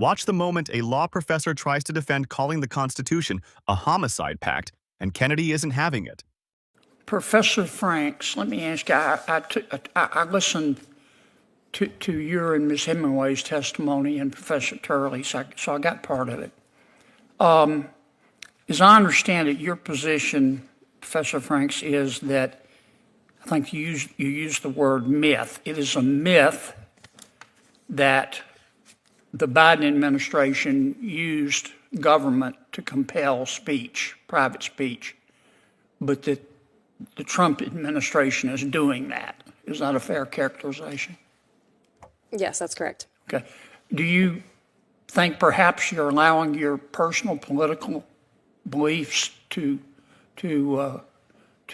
Watch the moment a law professor tries to defend calling the Constitution a homicide pact, and Kennedy isn't having it. Professor Franks, let me ask you, I listened to your and Ms. Hemingway's testimony and Professor Turley's, so I got part of it. As I understand it, your position, Professor Franks, is that, I think you used the word myth. It is a myth that the Biden administration used government to compel speech, private speech, but that the Trump administration is doing that. Is that a fair characterization? Yes, that's correct. Okay. Do you think perhaps you're allowing your personal political beliefs to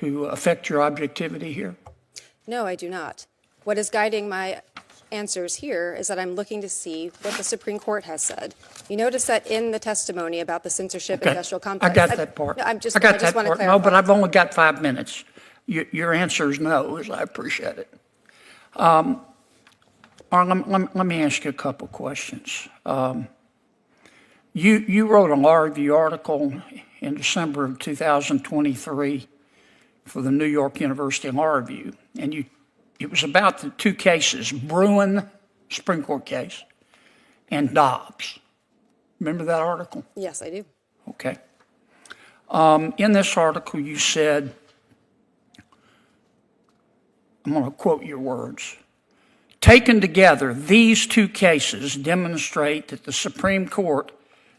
affect your objectivity here? No, I do not. What is guiding my answers here is that I'm looking to see what the Supreme Court has said. You notice that in the testimony about the censorship industrial complex. I got that part. No, I got that part. No, but I've only got 5 minutes. Your answer is no, I appreciate it. Let me ask you a couple questions. You wrote a law review article in December of 2023 for the New York University Law Review, and it was about the two cases, Bruin, Supreme Court case, and Dobbs. Remember that article? Yes, I do. Okay. In this article, you said, I'm going to quote your words, "Taken together, these two cases demonstrate that the Supreme Court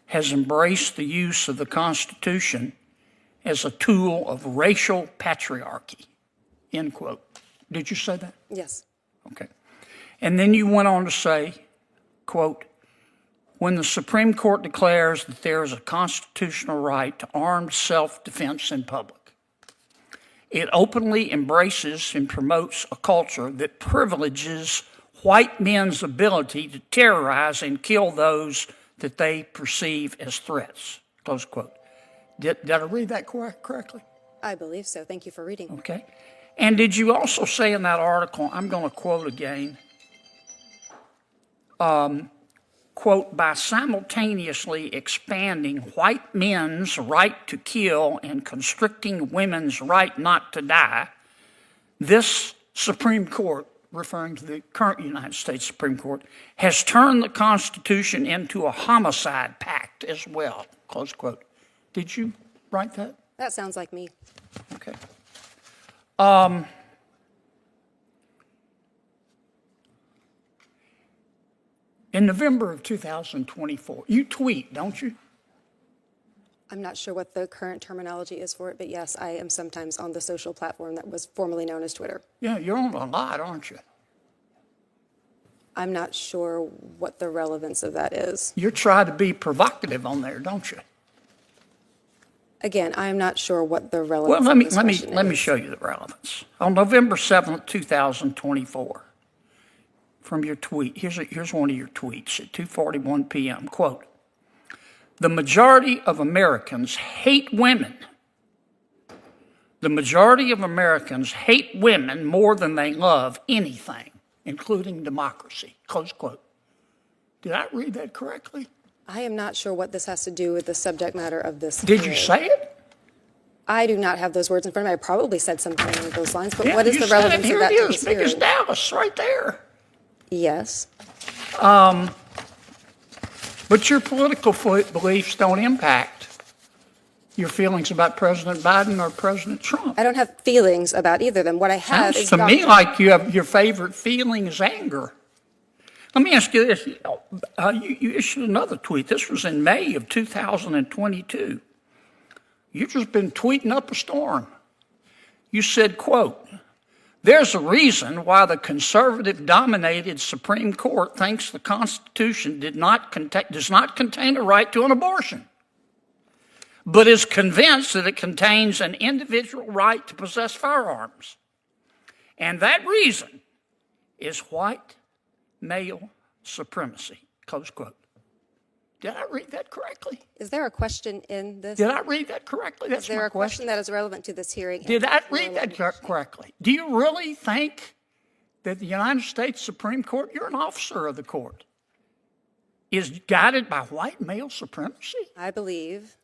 has embraced the use of the Constitution as a tool of racial patriarchy," end quote. Did you say that? Yes. Okay. And then you went on to say, quote, "When the Supreme Court declares that there is a constitutional right to armed self-defense in public, it openly embraces and promotes a culture that privileges white men's ability to terrorize and kill those that they perceive as threats," close quote. Did I read that correctly? I believe so. Thank you for reading. Okay. And did you also say in that article, I'm going to quote again, quote, "by simultaneously expanding white men's right to kill and constricting women's right not to die, this Supreme Court," referring to the current United States Supreme Court, "has turned the Constitution into a homicide pact as well," close quote. Did you write that? That sounds like me. Okay. In November of 2024, you tweet, don't you? I'm not sure what the current terminology is for it, but yes, I am sometimes on the social platform that was formerly known as Twitter. Yeah, you're on a lot, aren't you? I'm not sure what the relevance of that is. You're trying to be provocative on there, don't you? Again, I'm not sure what the relevance Well, of this question is. let me show you the relevance. On November 7th, 2024, from your tweet, here's one of your tweets at 2:41 p.m., quote, "The majority of Americans hate women. The majority of Americans hate women more than they love anything, including democracy," close quote. Did I read that correctly? I am not sure what this has to do with the subject matter of this Did hearing. you say it? I do not have those words in front of me. I probably said something along those lines, but Yeah, what is you the said it. relevance of Here that it to is, this big as hearing? Dallas, right there. Yes. But your political beliefs don't impact your feelings about President Biden or President Trump. I don't have feelings about either of them. What I have Sounds is to me doctrine. like your favorite feeling is anger. Let me ask you this. You issued another tweet. This was in May of 2022. You've just been tweeting up a storm. You said, quote, "There's a reason why the conservative-dominated Supreme Court thinks the Constitution does not contain a right to an abortion, but is convinced that it contains an individual right to possess firearms. And that reason is white male supremacy," close quote. Did I read that correctly? Is there a question in this? Did I read that correctly? That's Is there my a question that is relevant to this hearing? Did I read that correctly? Do you really think that the United States Supreme Court, you're an officer of the court, is guided by white male supremacy? I believe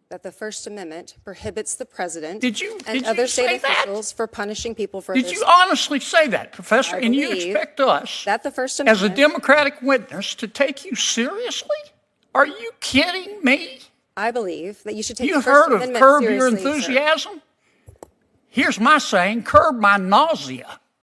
that the First Amendment prohibits the president Did you and other say state that? officials for punishing people for Did their you honestly say that, Professor? I And you believe expect us, that the First as a Amendment, Democratic witness, to take you seriously? Are you kidding me? I believe that you should take You the First heard of Amendment curb your seriously, sir. enthusiasm? Here's my saying, curb my nausea.